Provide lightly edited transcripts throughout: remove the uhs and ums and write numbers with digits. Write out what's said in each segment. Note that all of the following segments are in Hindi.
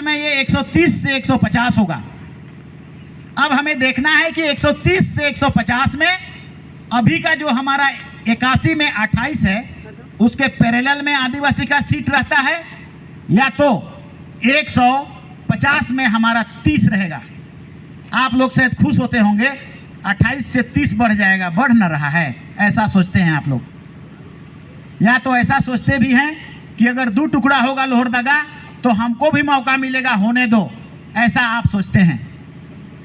साल में ये 130 से 150 होगा। अब हमें देखना है कि 130 से 150 में अभी का जो हमारा 81 में 28 है उसके पैरेलल में आदिवासी का सीट रहता है, या तो 150 में हमारा 30 रहेगा। आप लोग शायद खुश होते होंगे 28 से 30 बढ़ जाएगा, बढ़ न रहा है, ऐसा सोचते हैं आप लोग। या तो ऐसा सोचते भी हैं कि अगर 2 टुकड़ा होगा लोहरदगा तो हमको भी मौका मिलेगा, होने दो, ऐसा आप सोचते हैं।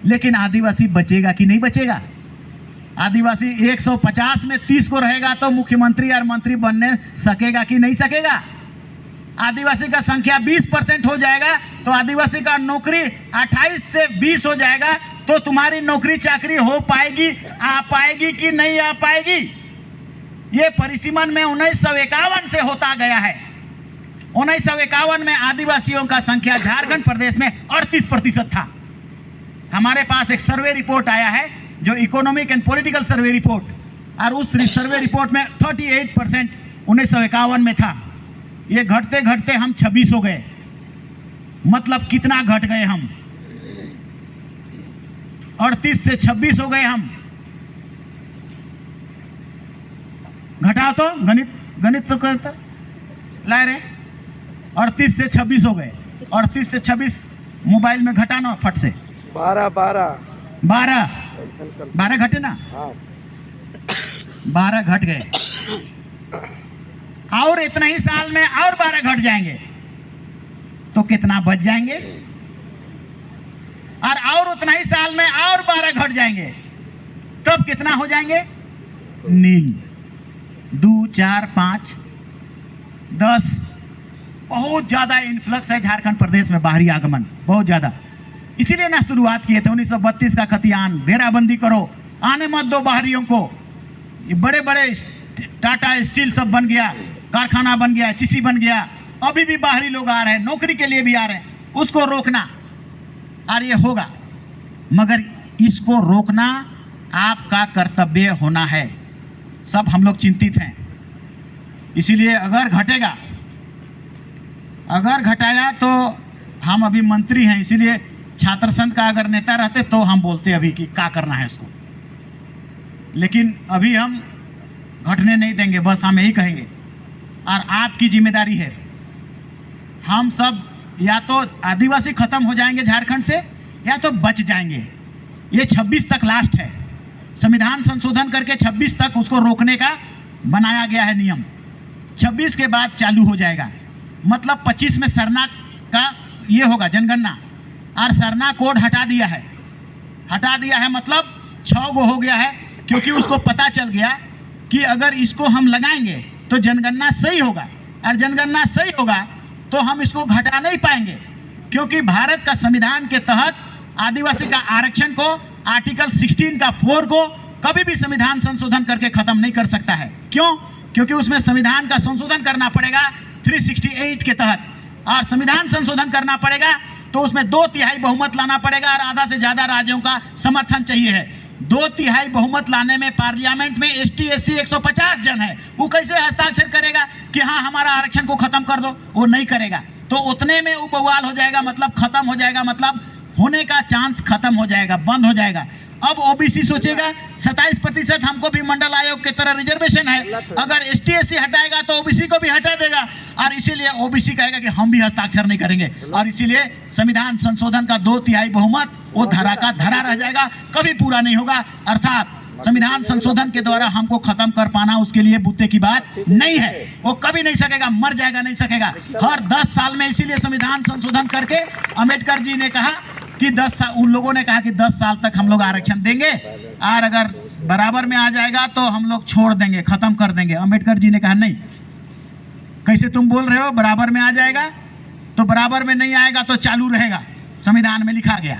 लेकिन आदिवासी बचेगा कि नहीं बचेगा? आदिवासी 150 में 30 को रहेगा तो मुख्यमंत्री और मंत्री बनने सकेगा कि नहीं सकेगा? आदिवासी का संख्या 20% हो जाएगा तो आदिवासी का नौकरी 28 से 20 हो जाएगा, तो तुम्हारी नौकरी चाकरी हो पाएगी, आ पाएगी कि नहीं आ पाएगी? ये परिसीमन में 1951 से होता गया है। 1951 में आदिवासियों का संख्या झारखंड प्रदेश में 38% था। हमारे पास एक सर्वे रिपोर्ट आया है जो economic and political survey report, और उस सर्वे रिपोर्ट में 38% 1951 में था। ये घटते घटते हम 26 हो गए। मतलब कितना घट गए हम? 38 से 26 हो गए हम। घटाओ तो, गणित तो करता ला रहे। 38 से 26 हो गए। 38 से 26 मोबाइल में घटाना फट से। 12 घटे ना? 12 घट गए। और इतना ही साल में और 12 घट जाएंगे तो कितना बच जाएंगे? और उतना ही साल में और 12 घट जाएंगे तब कितना हो जाएंगे? नील। 2, 4, 5, 10। बहुत ज्यादा इन्फ्लक्स है झारखंड प्रदेश में, बाहरी आगमन बहुत ज्यादा। इसीलिए ना शुरुआत किए थे 1932 का खतियान, घेराबंदी करो, आने मत दो बाहरियों को। ये बड़े बड़े टाटा स्टील सब बन गया, कारखाना बन गया, चिसी बन गया, अभी भी बाहरी लोग आ रहे हैं, नौकरी के लिए भी आ रहे हैं। उसको रोकना, और ये होगा, मगर इसको रोकना आपका कर्तव्य होना है। सब हम लोग चिंतित हैं। इसीलिए अगर घटेगा, अगर घटाया तो हम अभी मंत्री हैं, इसीलिए छात्र संघ का अगर नेता रहते तो हम बोलते अभी कि क्या करना है इसको। लेकिन अभी हम घटने नहीं देंगे, बस हम यही कहेंगे। और आपकी जिम्मेदारी है, हम सब या तो आदिवासी खत्म हो जाएंगे झारखंड से या तो बच जाएंगे। ये 26 तक लास्ट है। संविधान संशोधन करके 26 तक उसको रोकने का बनाया गया है नियम। 26 के बाद चालू हो जाएगा। मतलब 25 में सरना का ये होगा जनगणना, और सरना कोड हटा दिया है। मतलब 6 गो हो गया है, क्योंकि उसको पता चल गया कि अगर इसको हम लगाएंगे तो जनगणना सही होगा, और जनगणना सही होगा तो हम इसको घटा नहीं पाएंगे, क्योंकि भारत का संविधान के तहत आदिवासी का आरक्षण को आर्टिकल 16 का 4 को कभी भी संविधान संशोधन करके खत्म नहीं कर सकता है। क्यों? क्योंकि उसमें संविधान का संशोधन करना पड़ेगा 368 के तहत, और संविधान संशोधन करना पड़ेगा तो उसमें 2/3 बहुमत लाना पड़ेगा, और आधा से ज्यादा राज्यों का समर्थन चाहिए है। 2/3 बहुमत लाने में पार्लियामेंट में ST SC 150 जन है, वो कैसे हस्ताक्षर करेगा कि हाँ हमारा आरक्षण को खत्म कर दो? वो नहीं करेगा। तो उतने में वो बवाल हो जाएगा, मतलब खत्म हो जाएगा, मतलब होने का चांस खत्म हो जाएगा, बंद हो जाएगा। अब OBC सोचेगा 27% हमको भी मंडल आयोग की तरह रिजर्वेशन है, अगर ST SC हटाएगा तो OBC को भी हटा देगा, और इसीलिए OBC कहेगा कि हम भी हस्ताक्षर नहीं करेंगे, और इसीलिए संविधान संशोधन का 2/3 बहुमत वो धरा का धरा रह जाएगा, कभी पूरा नहीं होगा। अर्थात संविधान संशोधन के द्वारा हमको खत्म कर पाना उसके लिए बुत्ते की बात नहीं है, वो कभी नहीं सकेगा, मर जाएगा, नहीं सकेगा। हर 10 साल में इसीलिए संविधान संशोधन करके अम्बेडकर जी ने कहा कि 10 साल, उन लोगों ने कहा कि 10 साल तक हम लोग आरक्षण देंगे, और अगर बराबर में आ जाएगा तो हम लोग छोड़ देंगे, खत्म कर देंगे। अम्बेडकर जी ने कहा नहीं, कैसे तुम बोल रहे हो बराबर में आ जाएगा? तो बराबर में नहीं आएगा तो चालू रहेगा, संविधान में लिखा गया।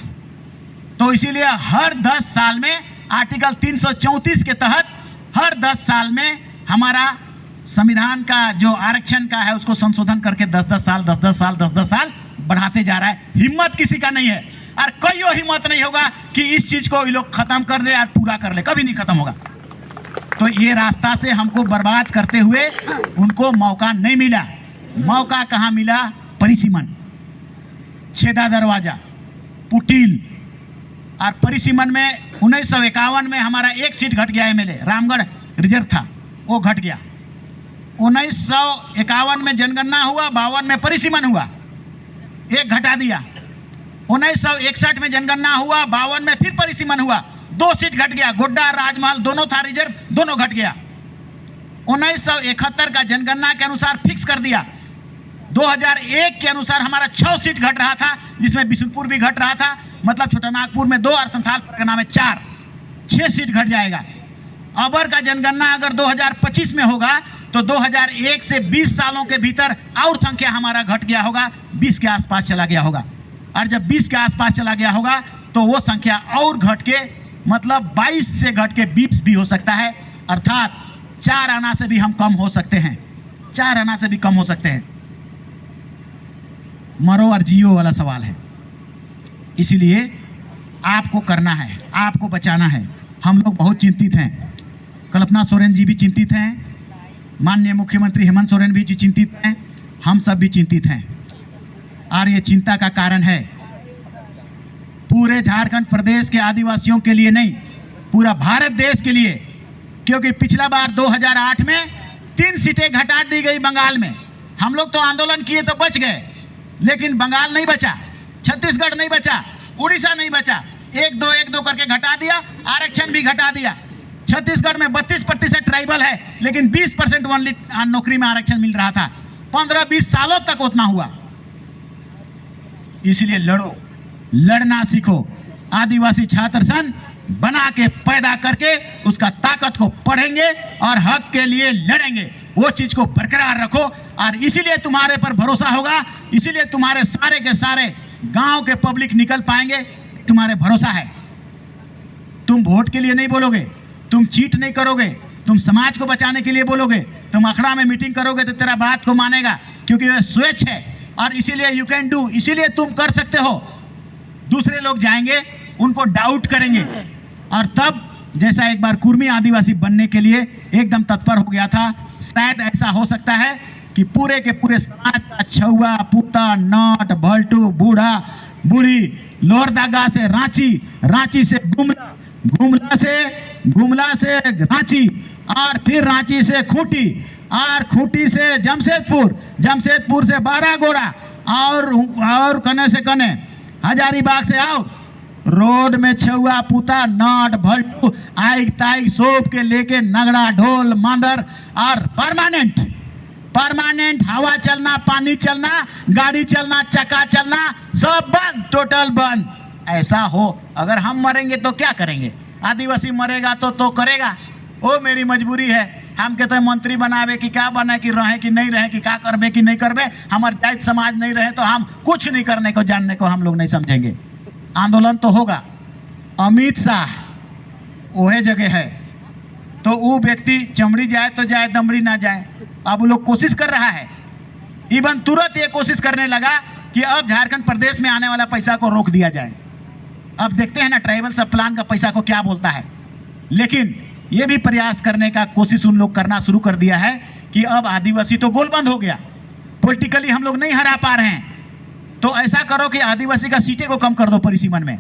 तो इसीलिए हर 10 साल में आर्टिकल 334 के तहत हर 10 साल में हमारा संविधान का जो आरक्षण का है उसको संशोधन करके 10-10 साल 10-10 साल बढ़ाते जा रहा है। हिम्मत किसी का नहीं है, और कोई हिम्मत नहीं होगा कि इस चीज को ये लोग खत्म कर दे और पूरा कर ले, कभी नहीं खत्म होगा। तो ये रास्ता से हमको बर्बाद करते हुए उनको मौका नहीं मिला। मौका कहाँ मिला? परिसीमन। छेदा दरवाजा, पुटील। और परिसीमन में 1951 में हमारा एक सीट घट गया, एमएलए रामगढ़ रिजर्व था, वो घट गया। 1951 में जनगणना हुआ, 52 में परिसीमन हुआ, एक घटा दिया। 1961 में जनगणना हुआ, 52 में फिर परिसीमन हुआ, 2 सीट घट गया। गोड्डा राजमहल दोनों था रिजर्व, दोनों घट गया। 1971 का जनगणना के अनुसार फिक्स कर दिया। 2001 के अनुसार हमारा 6 सीट घट रहा था, जिसमें बिशुनपुर भी घट रहा था, मतलब छोटा नागपुर में 2 और संथाल परगना में 4, 6 सीट घट जाएगा। अबर का जनगणना अगर 2025 में होगा तो 2001 से 20 सालों के भीतर और संख्या हमारा घट गया होगा, 20 के आसपास चला गया होगा। और जब 20 के आसपास चला गया होगा तो वो संख्या और घट के मतलब 22 से घट के 20 भी हो सकता है, अर्थात 4 आना से भी हम कम हो सकते हैं, 4 आना से भी कम हो सकते हैं। मरो और जियो वाला सवाल है, इसलिए आपको करना है, आपको बचाना है। हम लोग बहुत चिंतित हैं, कल्पना सोरेन जी भी चिंतित हैं, माननीय मुख्यमंत्री हेमंत सोरेन भी चिंतित हैं, हम सब भी चिंतित हैं। और ये चिंता का कारण है पूरे झारखंड प्रदेश के आदिवासियों के लिए नहीं, पूरा भारत देश के लिए। क्योंकि पिछला बार 2008 में 3 सीटें घटा दी गई बंगाल में। हम लोग तो आंदोलन किए तो बच गए, लेकिन बंगाल नहीं बचा, छत्तीसगढ़ नहीं बचा, उड़ीसा नहीं बचा। 1-2 करके घटा दिया, आरक्षण भी घटा दिया। छत्तीसगढ़ में 32% ट्राइबल है, लेकिन 20% ओनली नौकरी में आरक्षण मिल रहा था। 15-20 सालों तक उतना हुआ। इसलिए लड़ो, लड़ना सीखो। आदिवासी छात्र संघ बना के पैदा करके उसका ताकत को पढ़ेंगे और हक के लिए लड़ेंगे। वो चीज को बरकरार रखो और इसीलिए तुम्हारे पर भरोसा होगा, इसीलिए तुम्हारे सारे के सारे गांव के पब्लिक निकल पाएंगे, तुम्हारे भरोसा है। तुम वोट के लिए नहीं बोलोगे, तुम चीट नहीं करोगे, तुम समाज को बचाने के लिए बोलोगे, तुम अखड़ा में मीटिंग करोगे तो तेरा बात को मानेगा, क्योंकि वह स्वच्छ है। और इसीलिए यू कैन डू, इसीलिए तुम कर सकते हो। दूसरे लोग जाएंगे, उनको डाउट करेंगे। और तब जैसा एक बार कुर्मी आदिवासी बनने के लिए एकदम तत्पर हो गया था, शायद ऐसा हो सकता है कि पूरे के पूरे समाज का छुआ, पूता, नट, भल्टू, बूढ़ा, बूढ़ी, लोहरदगा से रांची, रांची से गुमला, गुमला से रांची, और फिर रांची से खूंटी, और खूंटी से जमशेदपुर, जमशेदपुर से बारागोड़ा, और कने से कने हजारीबाग से आओ। रोड में छुआ, पूता, नाट, भल्टू, आइक ताइक सोप के लेके नगड़ा, ढोल, मांदर, और परमानेंट हवा चलना, पानी चलना, गाड़ी चलना, चक्का चलना, सब बंद, टोटल बंद। ऐसा हो, अगर हम मरेंगे तो क्या करेंगे? आदिवासी मरेगा तो करेगा, वो मेरी मजबूरी है। हम कहते हैं मंत्री बनावे कि क्या बने, कि रहे कि नहीं रहे, कि क्या करबे कि नहीं करबे। हमारे जाति समाज नहीं रहे तो हम कुछ नहीं करने को, जानने को हम लोग नहीं समझेंगे। आंदोलन तो होगा। अमित शाह वह जगह है तो वो व्यक्ति चमड़ी जाए तो जाए, दमड़ी ना जाए। अब वो लोग कोशिश कर रहा है, इवन तुरंत ये कोशिश करने लगा कि अब झारखंड प्रदेश में आने वाला पैसा को रोक दिया जाए। अब देखते हैं ना ट्राइबल सब प्लान का पैसा को क्या बोलता है। लेकिन ये भी प्रयास करने का कोशिश उन लोग करना शुरू कर दिया है कि अब आदिवासी तो गोलबंद हो गया, पॉलिटिकली हम लोग नहीं हरा पा रहे हैं, तो ऐसा करो कि आदिवासी का सीटें को कम कर दो। परिसीमन में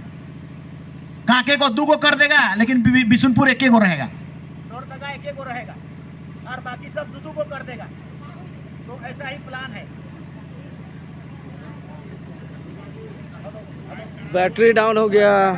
कांके को 2 कर देगा, लेकिन बिशुनपुर 1 रहेगा, लोहरदगा 1 रहेगा, और बाकी सब 2 कर देगा। तो ऐसा ही प्लान है। बैटरी डाउन हो गया।